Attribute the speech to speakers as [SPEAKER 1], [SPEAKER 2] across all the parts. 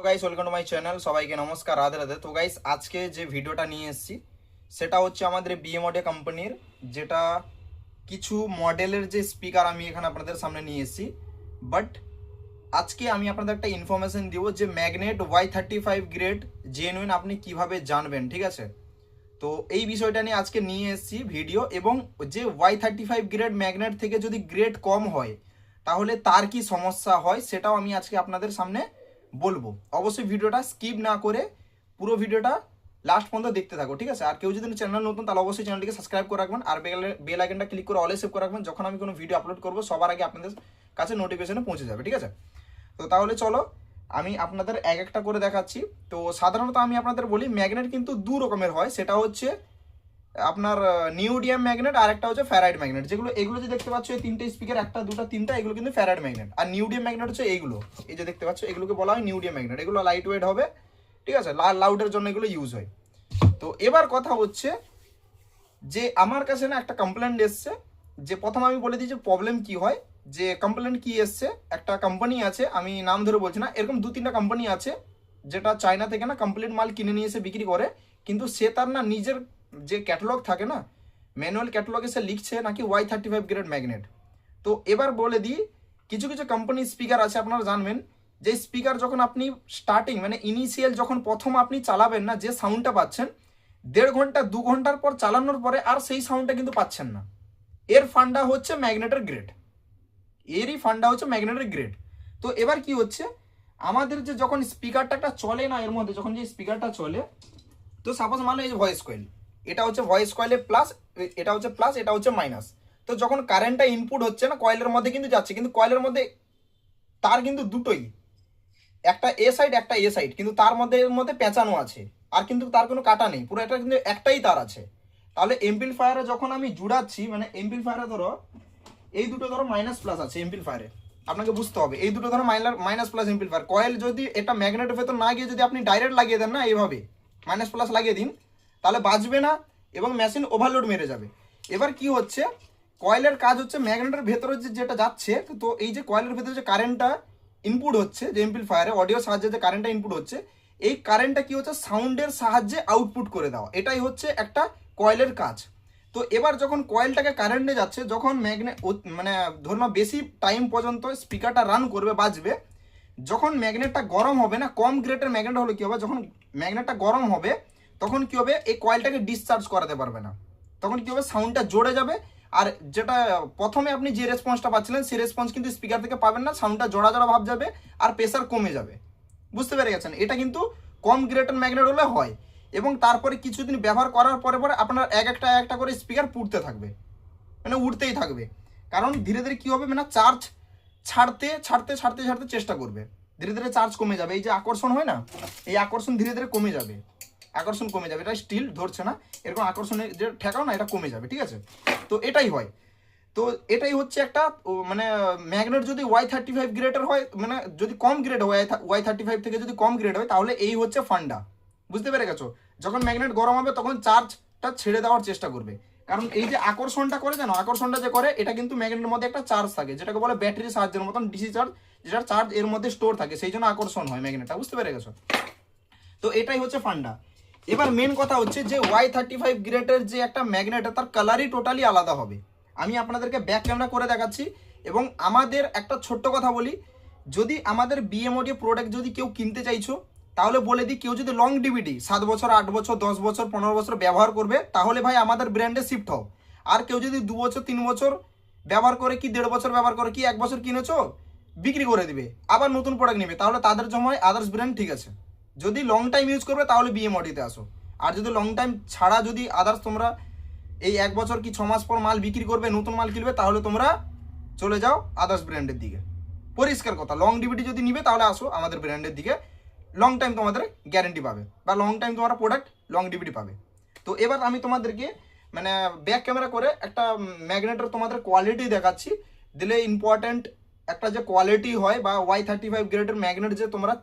[SPEAKER 1] তো guys welcome to my channel. সবাইকে নমস্কার, রাধে রাধে। তো গাইস আজকে যে ভিডিওটা নিয়ে এসেছি সেটা হচ্ছে আমাদের বিএমওডি কোম্পানির যেটা কিছু মডেলের যে স্পিকার আমি এখানে আপনাদের সামনে নিয়ে এসেছি। বাট আজকে আমি আপনাদের একটা ইনফরমেশন দিব যে ম্যাগনেট Y35 গ্রেড জেনুইন আপনি কিভাবে জানবেন, ঠিক আছে? তো এই বিষয়টা নিয়ে আজকে নিয়ে এসেছি ভিডিও। এবং যে Y35 গ্রেড ম্যাগনেট থেকে যদি গ্রেড কম হয় তাহলে তার কি সমস্যা হয় সেটাও আমি আজকে আপনাদের সামনে বলবো। অবশ্যই ভিডিওটা স্কিপ না করে পুরো ভিডিওটা লাস্ট পর্যন্ত দেখতে থাকো, ঠিক আছে? আর কেউ যদি চ্যানেল নতুন তাহলে অবশ্যই চ্যানেলটিকে সাবস্ক্রাইব করে রাখবেন আর বেল আইকনটা ক্লিক করে অলে সেভ করে রাখবেন। যখন আমি কোনো ভিডিও আপলোড করবো সবার আগে আপনাদের কাছে নোটিফিকেশনে পৌঁছে যাবে, ঠিক আছে? তো তাহলে চলো আমি আপনাদের এক একটা করে দেখাচ্ছি। তো সাধারণত আমি আপনাদের বলি ম্যাগনেট কিন্তু দু রকমের হয়, সেটা হচ্ছে আপনার নিউডিয়াম ম্যাগনেট আর একটা হচ্ছে ফ্যারাইড ম্যাগনেট। যেগুলো এগুলো যে দেখতে পাচ্ছ এই তিনটে স্পিকার, একটা দুটো তিনটা, এগুলো কিন্তু ফ্যারাইড ম্যাগনেট। আর নিউডিয়াম ম্যাগনেট হচ্ছে এইগুলো, এই যে দেখতে পাচ্ছ এগুলোকে বলা হয় নিউডিয়াম ম্যাগনেট। এগুলো লাইট ওয়েট হবে, ঠিক আছে? লাউডের জন্য এগুলো ইউজ হয়। তো এবার কথা হচ্ছে যে আমার কাছে না একটা কমপ্লেন্ট এসছে, যে প্রথম আমি বলে দিই যে প্রবলেম কি হয়, যে কমপ্লেন্ট কি এসছে। একটা কোম্পানি আছে, আমি নাম ধরে বলছি না, এরকম দু তিনটা কোম্পানি আছে যেটা চায়না থেকে না কমপ্লিট মাল কিনে নিয়ে এসে বিক্রি করে, কিন্তু সে তার না নিজের যে ক্যাটালগ থাকে না, ম্যানুয়াল ক্যাটালগে সে লিখছে নাকি Y35 গ্রেড ম্যাগনেট। তো এবার বলে দিই, কিছু কিছু কোম্পানির স্পিকার আছে আপনারা জানবেন, যে স্পিকার যখন আপনি স্টার্টিং মানে ইনিশিয়াল যখন প্রথম আপনি চালাবেন না, যে সাউন্ডটা পাচ্ছেন 1.5 ঘন্টা 2 ঘন্টার পর চালানোর পরে আর সেই সাউন্ডটা কিন্তু পাচ্ছেন না। এর ফান্ডা হচ্ছে ম্যাগনেটের গ্রেড, এরই ফান্ডা হচ্ছে ম্যাগনেটের গ্রেড। তো এবার কি হচ্ছে, আমাদের যে যখন স্পিকারটা একটা চলে না, এর মধ্যে যখন যে স্পিকারটা চলে, তো সাপোজ মানে এই যে ভয়েস কয়েল, এটা হচ্ছে ভয়েস কয়েলের প্লাস, এটা হচ্ছে প্লাস, এটা হচ্ছে মাইনাস। তো যখন কারেন্টটা ইনপুট হচ্ছে না কয়েলের মধ্যে কিন্তু যাচ্ছে, কিন্তু কয়েলের মধ্যে তার কিন্তু দুটোই, একটা এ সাইড একটা এ সাইড, কিন্তু তার মধ্যে এর মধ্যে পেঁচানো আছে, আর কিন্তু তার কোনো কাটা নেই, পুরো এটা কিন্তু একটাই তার আছে। তাহলে এমপ্লিফায়ারে যখন আমি জুড়াচ্ছি, মানে এমপ্লিফায়ারে ধরো এই দুটো ধরো মাইনাস প্লাস আছে এমপ্লিফায়ারে, আপনাকে বুঝতে হবে এই দুটো ধরো মাইনাস প্লাস এমপ্লিফায়ার। কয়েল যদি এটা ম্যাগনেটের ভেতর না গিয়ে যদি আপনি ডাইরেক্ট লাগিয়ে দেন না, এইভাবে মাইনাস প্লাস লাগিয়ে দিন, তাহলে বাজবে না এবং মেশিন ওভারলোড মেরে যাবে। এবার কি হচ্ছে, কয়েলের কাজ হচ্ছে ম্যাগনেটের ভেতরে যেটা যাচ্ছে, তো এই যে কয়েলের ভেতরে যে কারেন্টটা ইনপুট হচ্ছে, যে এমপ্লিফায়ারে অডিওর সাহায্যে যে কারেন্টটা ইনপুট হচ্ছে, এই কারেন্টটা কি হচ্ছে সাউন্ডের সাহায্যে আউটপুট করে দেওয়া, এটাই হচ্ছে একটা কয়েলের কাজ। তো এবার যখন কয়েলটাকে কারেন্টে যাচ্ছে, যখন ম্যাগনেট মানে ধরুন বেশি টাইম পর্যন্ত স্পিকারটা রান করবে বাজবে, যখন ম্যাগনেটটা গরম হবে না, কম গ্রেডের ম্যাগনেট হলে কি হবে, যখন ম্যাগনেটটা গরম হবে তখন কি হবে, এই কয়েলটাকে ডিসচার্জ করাতে পারবে না, তখন কি হবে সাউন্ডটা জোরে যাবে। আর যেটা প্রথমে আপনি যে রেসপন্সটা পাচ্ছিলেন সেই রেসপন্স কিন্তু স্পিকার থেকে পাবেন না, সাউন্ডটা জোড়া জোড়া ভাব যাবে আর প্রেসার কমে যাবে। বুঝতে পেরে গেছেন? এটা কিন্তু কম গ্রেডের ম্যাগনেট হলে হয়। এবং তারপরে কিছুদিন ব্যবহার করার পরে পরে আপনার এক একটা করে স্পিকার পুড়তে থাকবে, মানে উঠতেই থাকবে। কারণ ধীরে ধীরে কি হবে, মানে চার্জ ছাড়তে ছাড়তে ছাড়তে ছাড়তে চেষ্টা করবে, ধীরে ধীরে চার্জ কমে যাবে। এই যে আকর্ষণ হয় না, এই আকর্ষণ ধীরে ধীরে কমে যাবে, আকর্ষণ কমে যাবে, এটা স্টিল ধরছে না, এরকম আকর্ষণের যে ঠেকাও না, এটা কমে যাবে, ঠিক আছে? তো এটাই হয়। তো এটাই হচ্ছে একটা মানে ম্যাগনেট যদি Y35 গ্রেডের হয়, মানে যদি কম গ্রেড হয় Y35 থেকে যদি কম গ্রেড হয়, তাহলে এই হচ্ছে ফান্ডা। বুঝতে পেরে গেছো? যখন ম্যাগনেট গরম হবে তখন চার্জটা ছেড়ে দেওয়ার চেষ্টা করবে, কারণ এই যে আকর্ষণটা করে, জানো আকর্ষণটা যে করে, এটা কিন্তু ম্যাগনেটের মধ্যে একটা চার্জ থাকে, যেটাকে বলে ব্যাটারির সাহায্যের মতন ডিসি চার্জ, যেটার চার্জ এর মধ্যে স্টোর থাকে, সেই জন্য আকর্ষণ হয় ম্যাগনেটটা। বুঝতে পেরে গেছো? তো এটাই হচ্ছে ফান্ডা। এবার মেন কথা হচ্ছে যে Y35 গ্রেডের যে একটা ম্যাগনেট, তার কালারই টোটালি আলাদা হবে। আমি আপনাদেরকে ব্যাক ক্যামেরা করে দেখাচ্ছি। এবং আমাদের একটা ছোট্ট কথা বলি, যদি আমাদের বিএমওডি প্রোডাক্ট যদি কেউ কিনতে চাইছো, তাহলে বলে দিই, কেউ যদি লং ডিভিডি 7 বছর 8 বছর 10 বছর 15 বছর ব্যবহার করবে, তাহলে ভাই আমাদের ব্র্যান্ডে শিফট হও। আর কেউ যদি 2 বছর 3 বছর ব্যবহার করে, কি 1.5 বছর ব্যবহার করে, কি 1 বছর কিনেছো বিক্রি করে দিবে, আবার নতুন প্রোডাক্ট নেবে, তাহলে তাদের জন্য আদার্স ব্র্যান্ড ঠিক আছে। যদি লং টাইম ইউজ করবে তাহলে বিএমওডিতে আসো। আর যদি লং টাইম ছাড়া যদি আদার্স তোমরা এই 1 বছর কি 6 মাস পর মাল বিক্রি করবে, নতুন মাল কিনবে, তাহলে তোমরা চলে যাও আদার্স ব্র্যান্ডের দিকে। পরিষ্কার কথা, লং ডিভিডি যদি নিবে তাহলে আসো আমাদের ব্র্যান্ডের দিকে, লং টাইম তোমাদের গ্যারেন্টি পাবে, বা লং টাইম তোমার প্রোডাক্ট লং ডিভিডি পাবে। তো এবার আমি তোমাদেরকে মানে ব্যাক ক্যামেরা করে একটা ম্যাগনেটের তোমাদের কোয়ালিটি দেখাচ্ছি, দিলে ইম্পর্ট্যান্ট একটা যে কোয়ালিটি হয়, বা Y35 গ্রেডের ম্যাগনেট যে তোমরা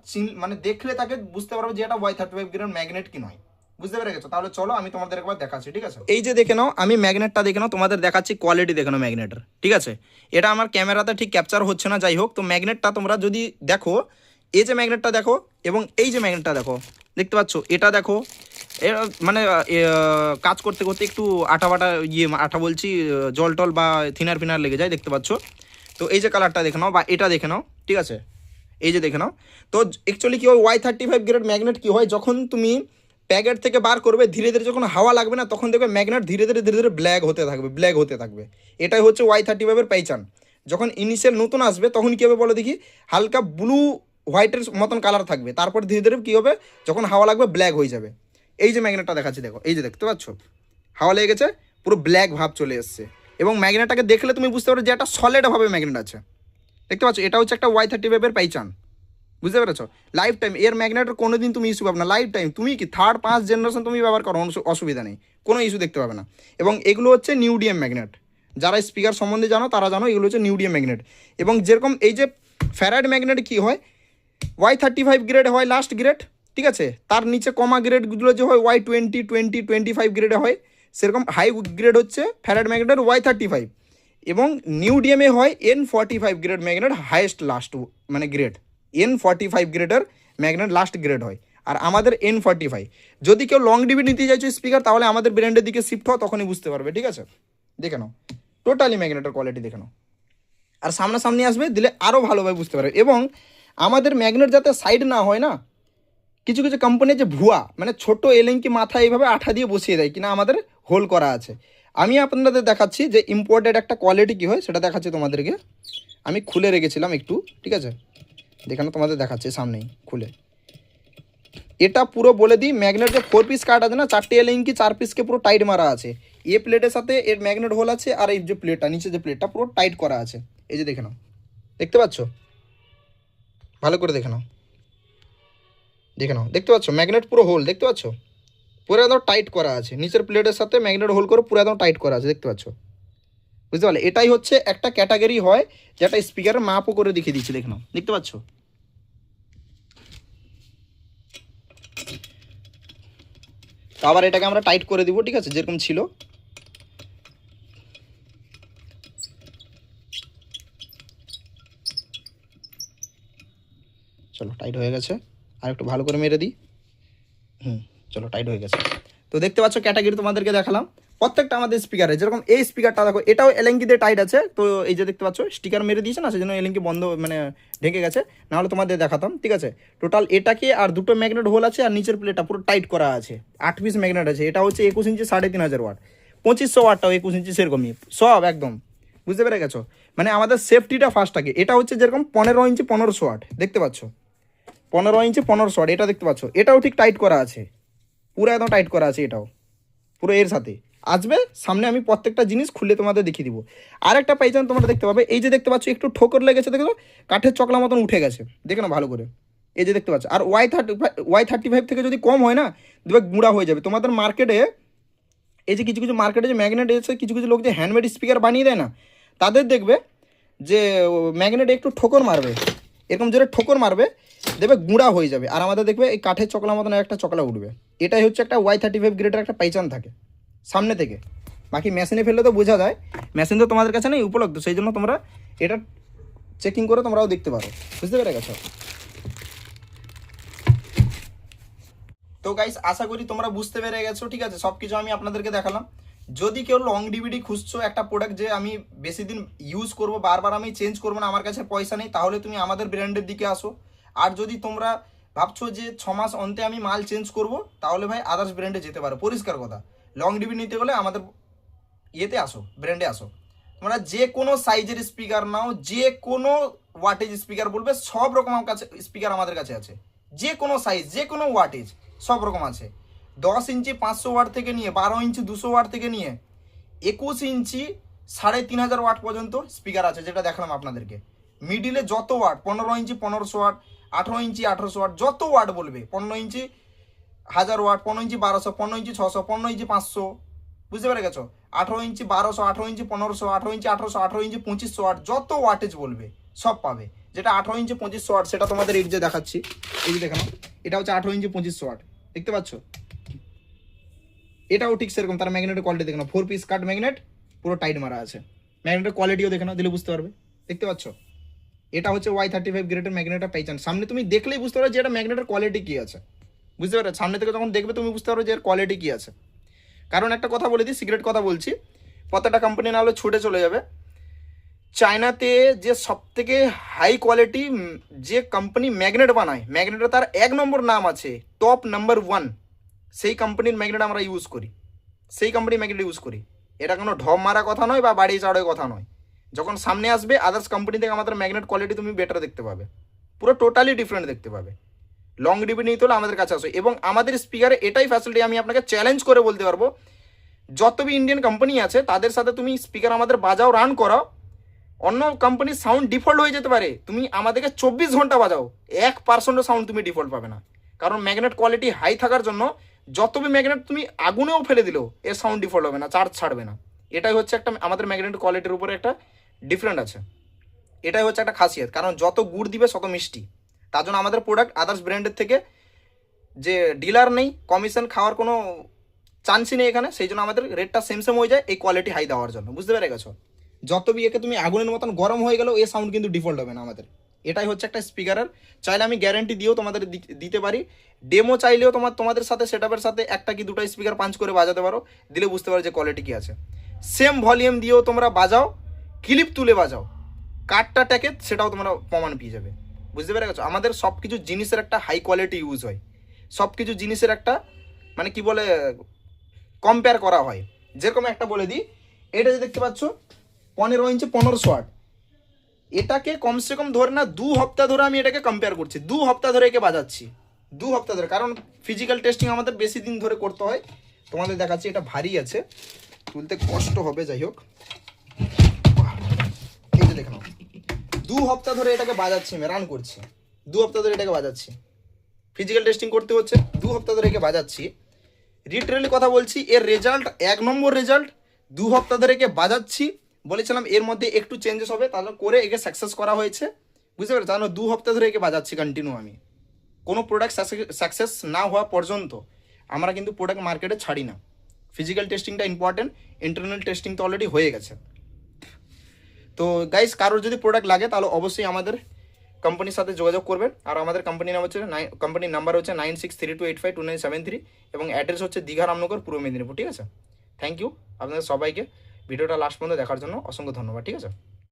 [SPEAKER 1] মানে দেখলে তাকে বুঝতে পারবে যে এটা Y35 গ্রেডের ম্যাগনেট কি নয়। বুঝতে পেরে গেছো? তাহলে চলো আমি তোমাদের একবার দেখাচ্ছি, ঠিক আছে? এই যে দেখে নাও, আমি ম্যাগনেটটা দেখে নাও, তোমাদের দেখাচ্ছি কোয়ালিটি দেখে নাও ম্যাগনেটের, ঠিক আছে? এটা আমার ক্যামেরাতে ঠিক ক্যাপচার হচ্ছে না, যাই হোক। তো ম্যাগনেটটা তোমরা যদি দেখো, এই যে ম্যাগনেটটা দেখো এবং এই যে ম্যাগনেটটা দেখো, দেখতে পাচ্ছ, এটা দেখো মানে কাজ করতে করতে একটু আঠা বাটা আঠা বলছি, জল টল বা থিনার ফিনার লেগে যায়, দেখতে পাচ্ছ। তো এই যে কালারটা দেখে নাও বা এটা দেখে নাও, ঠিক আছে, এই যে দেখে নাও। তো অ্যাকচুয়ালি কী হয়, Y35 গ্রেড ম্যাগনেট কী হয়, যখন তুমি প্যাকেট থেকে বার করবে ধীরে ধীরে যখন হাওয়া লাগবে না, তখন দেখবে ম্যাগনেট ধীরে ধীরে ধীরে ধীরে ব্ল্যাক হতে থাকবে। এটাই হচ্ছে Y35 পেইচান। যখন ইনিশিয়াল নতুন আসবে তখন কী হবে বলো দেখি, হালকা ব্লু হোয়াইটের মতন কালার থাকবে, তারপর ধীরে ধীরে কী হবে, যখন হাওয়া লাগবে ব্ল্যাক হয়ে যাবে। এই যে ম্যাগনেটটা দেখাচ্ছি দেখো, এই যে দেখতে পাচ্ছ, হাওয়া লেগে গেছে, পুরো ব্ল্যাক ভাব চলে এসছে। এবং ম্যাগনেটটাকে দেখলে তুমি বুঝতে পারো যে একটা সলিডভাবে ম্যাগনেট আছে, দেখতে পাচ্ছ। এটা হচ্ছে একটা Y35 পেইচান, বুঝতে পেরেছো। লাইফ টাইম এর ম্যাগনেটের কোনো দিন তুমি ইস্যু পাবে না, লাইফ টাইম তুমি কি 3rd 5th জেনারেশন তুমি ব্যবহার করো, অসুবিধা নেই, কোনো ইস্যু দেখতে পাবে না। এবং এগুলো হচ্ছে নিউডিয়াম ম্যাগনেট, যারা স্পিকার সম্বন্ধে জানো তারা জানো এগুলো হচ্ছে নিউডিয়াম ম্যাগনেট। এবং যেরকম এই যে ফ্যারাড ম্যাগনেট কী হয়, Y35 গ্রেড হয় লাস্ট গ্রেড, ঠিক আছে, তার নিচে কমা গ্রেডগুলো যে হয় Y20, 20, 25 গ্রেডে হয়, সেরকম হাই গ্রেড হচ্ছে ফ্যারাড ম্যাগনেটের Y35। এবং নিউডিয়ামে হয় N45 grade magnet, highest last মানে গ্রেড N45 গ্রেডের ম্যাগনেট লাস্ট গ্রেড হয়। আর আমাদের N45। যদি কেউ লং ডিবি নিতে চাইছো স্পিকার, তাহলে আমাদের ব্র্যান্ডের দিকে শিফট হও, তখনই বুঝতে পারবে, ঠিক আছে। দেখে নাও টোটালি ম্যাগনেটের কোয়ালিটি দেখে নাও, আর সামনাসামনি আসবে দিলে আরও ভালোভাবে বুঝতে পারবে। এবং আমাদের ম্যাগনেট যাতে সাইড না হয় না, কিছু কিছু কোম্পানি যে ভুয়া মানে ছোট এলেঙ্কি মাথা এইভাবে আঠা দিয়ে বসিয়ে দেয়, কিনা আমাদের হোল করা আছে। আমি আপনাদের দেখাচ্ছি যে ইম্পোর্টেড একটা কোয়ালিটি কী হয়, সেটা দেখাচ্ছি তোমাদেরকে। আমি খুলে রেখেছিলাম একটু, ঠিক আছে, দেখানো তোমাদের দেখাচ্ছে সামনেই খুলে। এটা পুরো বলে দিই, ম্যাগনেট যে 4 পিস কাট আছে না, 4টে এলেঙ্কি 4 পিসকে পুরো টাইট মারা আছে। এ প্লেটের সাথে এর ম্যাগনেট হোল আছে, আর এই যে প্লেটটা নিচে যে প্লেটটা পুরো টাইট করা আছে, এই যে দেখে নাও, দেখতে পাচ্ছ, ভালো করে দেখে নাও, দেখে নাও, দেখতে পাচ্ছ ম্যাগনেট পুরো হোল, দেখতে পাচ্ছ, পুরো একদম টাইট করা আছে, নিচের প্লেটের সাথে ম্যাগনেট হোল করে পুরো একদম টাইট করা আছে, দেখতে পাচ্ছ, বুঝতে পারলে। এটাই হচ্ছে একটা ক্যাটাগরি হয়, যেটা স্পিকারের মাপও করে দেখিয়ে দিচ্ছি, দেখে নাও, দেখতে পাচ্ছ। তো আবার এটাকে আমরা টাইট করে দিব, ঠিক আছে, যেরকম ছিল। চলো টাইট হয়ে গেছে, আর একটু ভালো করে মেরে দিই। চলো টাইট হয়ে গেছে। তো দেখতে পাচ্ছ ক্যাটাগরি তোমাদেরকে দেখালাম প্রত্যেকটা আমাদের স্পিকারে। যেরকম এই স্পিকারটা দেখো, এটাও এলেঙ্কি দিয়ে টাইট আছে। তো এই যে দেখতে পাচ্ছ স্টিকার মেরে দিয়েছে না, সেই জন্য এলেঙ্কি বন্ধ মানে ঢেকে গেছে, নাহলে তোমাদের দেখাতাম, ঠিক আছে। টোটাল এটাকে আর দুটো ম্যাগনেট হোল আছে, আর নিচের প্লেটটা পুরো টাইট করা আছে, 8 পিস ম্যাগনেট আছে। এটা হচ্ছে 21 ইঞ্চি 3500 ওয়াট, 2500 ওয়াটটাও 21 ইঞ্চি সেরকমই সব একদম, বুঝতে পেরে গেছো। মানে আমাদের সেফটিটা ফার্স্ট থাকে। এটা হচ্ছে যেরকম 15 ইঞ্চি 1500 ওয়াট, দেখতে পাচ্ছ, 15 ইঞ্চি 1500 ওয়াট, এটা দেখতে পাচ্ছ, এটাও ঠিক টাইট করা আছে, পুরো একদম টাইট করা আছে, এটাও পুরো এর সাথে আসবে। সামনে আমি প্রত্যেকটা জিনিস খুলে তোমাদের দেখিয়ে দিব। আরেকটা পাইচান তোমরা দেখতে পাবে, এই যে দেখতে পাচ্ছ একটু ঠোকর লেগেছে, দেখো কাঠের চকলা মতন উঠে গেছে, দেখে না ভালো করে, এই যে দেখতে পাচ্ছ। আর Y35 থেকে যদি কম হয় না, দেখবে গুঁড়া হয়ে যাবে। তোমাদের মার্কেটে এই যে কিছু কিছু মার্কেটে যে ম্যাগনেট এসে কিছু কিছু লোক যে হ্যান্ডমেড স্পিকার বানিয়ে দেয় না, তাদের দেখবে যে ম্যাগনেট একটু ঠোকর মারবে, এরকম জোরে ঠোকর মারবে, দেখবে গুঁড়া হয়ে যাবে। আর আমাদের দেখবে এই কাঠের চকলা মতন একটা চকলা উঠবে। এটাই হচ্ছে একটা Y35 গ্রেডের একটা পাইচান থাকে সামনে থেকে। বাকি মেশিনে ফেললে তো বোঝা যায়, মেশিন তো তোমাদের কাছে নেই উপলব্ধ, সেই জন্য তোমরা এটা চেকিং করে তোমরাও দেখতে পারো, বুঝতে পেরে গেছো। তো গাইস আশা করি তোমরা বুঝতে পেরে গেছো, ঠিক আছে, সব কিছু আমি আপনাদেরকে দেখালাম। যদি কেউ লং ডিভিডি খুঁজছো একটা প্রোডাক্ট যে আমি বেশি দিন ইউজ করব, বারবার আমি চেঞ্জ করবো না, আমার কাছে পয়সা নেই, তাহলে তুমি আমাদের ব্র্যান্ডের দিকে আসো। আর যদি তোমরা ভাবছো যে 6 মাস অন্তে আমি মাল চেঞ্জ করব, তাহলে ভাই আদার্স ব্র্যান্ডে যেতে পারো, পরিষ্কার কথা। লং ডিভিডি নিতে গেলে আমাদের ইয়েতে আসো, ব্র্যান্ডে আসো। তোমরা যে কোনো সাইজের স্পিকার নাও, যে কোনো ওয়াটেজ স্পিকার বলবে, সব রকম আমার কাছে স্পিকার আমাদের কাছে আছে, যে কোনো সাইজ, যে কোনো ওয়াটেজ সব রকম আছে। 10 ইঞ্চি 500 ওয়াট থেকে নিয়ে 12 ইঞ্চি 200 ওয়াট থেকে নিয়ে 21 ইঞ্চি 3500 ওয়াট পর্যন্ত স্পিকার আছে, যেটা দেখালাম আপনাদেরকে। মিডিলে যত ওয়াট, 15 ইঞ্চি 1500 ওয়াট, 18 ইঞ্চি 1800 ওয়াট, যত ওয়াট বলবে, 15 ইঞ্চি 1000 ওয়াট, 15 ইঞ্চি 1200, 15 ইঞ্চি 600, 15 ইঞ্চি 500, বুঝতে পেরে গেছো। 18 ইঞ্চি 1200, 18 ইঞ্চি 1500, 18 ইঞ্চি 1800, 18 ইঞ্চি 2500 ওয়াট, যত ওয়াটেজ বলবে সব পাবে। যেটা 18 ইঞ্চি 2500 ওয়াট, সেটা তোমাদের এই যে দেখাচ্ছি, এই যে দেখানো, এটা হচ্ছে 18 ইঞ্চি 2500 ওয়াট, দেখতে পাচ্ছ। এটাও ঠিক সেরকম, তার ম্যাগনেটের কোয়ালিটি দেখে নাও, 4 পিস কাট ম্যাগনেট, পুরো টাইট মারা আছে। ম্যাগনেটের কোয়ালিটিও দেখে নাও, দিলে বুঝতে পারবে, দেখতে পাচ্ছ। এটা হচ্ছে Y35 গ্রেডের ম্যাগনেটটা পেয়েছেন। সামনে তুমি দেখলেই বুঝতে পারো যে এটা ম্যাগনেটের কোয়ালিটি কী আছে, বুঝতে পারো? সামনে থেকে যখন দেখবে তুমি বুঝতে পারো যে এর কোয়ালিটি কী আছে। কারণ একটা কথা বলে দিই, সিক্রেট কথা বলছি, প্রত্যেকটা কোম্পানি না হলে ছুটে চলে যাবে। চায়নাতে যে সব থেকে হাই কোয়ালিটি যে কোম্পানি ম্যাগনেট বানায়, ম্যাগনেটে তার 1 নম্বর নাম আছে, টপ নাম্বার 1, সেই কোম্পানির ম্যাগনেট আমরা ইউজ করি, সেই কোম্পানির ম্যাগনেট ইউজ করি। এটা কোনো ঢপ মারা কথা নয় বা বাড়ি চাড়ার কথা নয়। যখন সামনে আসবে আদার্স কোম্পানি থেকে আমাদের ম্যাগনেট কোয়ালিটি তুমি বেটার দেখতে পাবে, পুরো টোটালি ডিফারেন্ট দেখতে পাবে। লং ডিবি নিতে হলে আমাদের কাছে আসো। এবং আমাদের স্পিকারে এটাই ফ্যাসিলিটি, আমি আপনাকে চ্যালেঞ্জ করে বলতে পারবো, যত বি ইন্ডিয়ান কোম্পানি আছে তাদের সাথে তুমি স্পিকার আমাদের বাজাও, রান করাও, অন্য কোম্পানির সাউন্ড ডিফল্ট হয়ে যেতে পারে, তুমি আমাদেরকে 24 ঘন্টা বাজাও, 1% সাউন্ড তুমি ডিফল্ট পাবে না। কারণ ম্যাগনেট কোয়ালিটি হাই থাকার জন্য যত বি ম্যাগনেট তুমি আগুনেও ফেলে দিলেও এর সাউন্ড ডিফল্ট হবে না, চার্জ ছাড়বে না। এটাই হচ্ছে একটা আমাদের ম্যাগনেট কোয়ালিটির উপরে একটা ডিফারেন্ট আছে, এটাই হচ্ছে একটা খাসিয়ত। কারণ যত গুড় দিবে তত মিষ্টি, তার জন্য আমাদের প্রোডাক্ট আদার্স ব্র্যান্ডের থেকে যে ডিলার নেই, কমিশন খাওয়ার কোনো চান্সই নেই এখানে, সেই জন্য আমাদের রেটটা সেম সেম হয়ে যায় এই কোয়ালিটি হাই দেওয়ার জন্য, বুঝতে পেরে গেছো? যত বি একে তুমি আগুনের মতন গরম হয়ে গেলেও এই সাউন্ড কিন্তু ডিফল্ট হবে না আমাদের। এটাই হচ্ছে একটা স্পিকারের, চাইলে আমি গ্যারেন্টি দিয়েও তোমাদের দিতে পারি, ডেমো চাইলেও তোমাদের সাথে সেটআপের সাথে একটা কি দুটো স্পিকার পাঞ্চ করে বাজাতে পারো, দিলে বুঝতে পারো যে কোয়ালিটি কী আছে। সেম ভলিউম দিয়েও তোমরা বাজাও, ক্লিপ তুলে বাজাও, কাঠটা ট্যাকে, সেটাও তোমরা প্রমাণ পেয়ে যাবে, বুঝতে পেরে গেছো? আমাদের সব কিছু জিনিসের একটা হাই কোয়ালিটি ইউজ হয়, সব কিছু জিনিসের একটা মানে কি বলে কম্পেয়ার করা হয়। যেরকম একটা বলে দিই, এটা যে দেখতে পাচ্ছ 15 ইঞ্চি 1500 ওয়াট, এটাকে কমসে কম ধরে না 2 সপ্তাহ ধরে আমি এটাকে কম্পেয়ার করছি, 2 সপ্তাহ ধরে একে বাজাচ্ছি, 2 সপ্তাহ ধরে। কারণ ফিজিক্যাল টেস্টিং আমাদের বেশি দিন ধরে করতে হয়। তোমাদের দেখাচ্ছি, এটা ভারী আছে, তুলতে কষ্ট হবে, যাই হোক, এই যে দেখো 2 সপ্তাহ ধরে এটাকে বাজাচ্ছি, আমি রান করছি, 2 সপ্তাহ ধরে এটাকে বাজাচ্ছি, ফিজিক্যাল টেস্টিং করতে হচ্ছে, 2 সপ্তাহ ধরে একে বাজাচ্ছি। লিটারালি কথা বলছি, এর রেজাল্ট 1 নম্বর রেজাল্ট, 2 সপ্তাহ ধরে একে বাজাচ্ছি। বলেছিলাম এর মধ্যে একটু চেঞ্জেস হবে, তাহলে করে একে সাকসেস করা হয়েছে, বুঝতে পারছো? তাহলে 2 সপ্তাহ ধরে একে বাজাচ্ছি কন্টিনিউ আমি। কোনো প্রোডাক্ট সাকসেস না হওয়া পর্যন্ত আমরা কিন্তু প্রোডাক্ট মার্কেটে ছাড়ি না। ফিজিক্যাল টেস্টিংটা ইম্পর্টেন্ট, ইন্টারনাল টেস্টিং তো অলরেডি হয়ে গেছে। তো গাইস, কারোর যদি প্রোডাক্ট লাগে তাহলে অবশ্যই আমাদের কোম্পানির সাথে যোগাযোগ করবেন। আর আমাদের কোম্পানির নাম হচ্ছে কোম্পানির নাম্বার হচ্ছে 9632852973 এবং অ্যাড্রেস হচ্ছে দীঘা রামনগর, পূর্ব মেদিনীপুর, ঠিক আছে? থ্যাংক ইউ আপনাদের সবাইকে ভিডিওটা লাস্ট পর্যন্ত দেখার জন্য, অসংখ্য ধন্যবাদ, ঠিক আছে?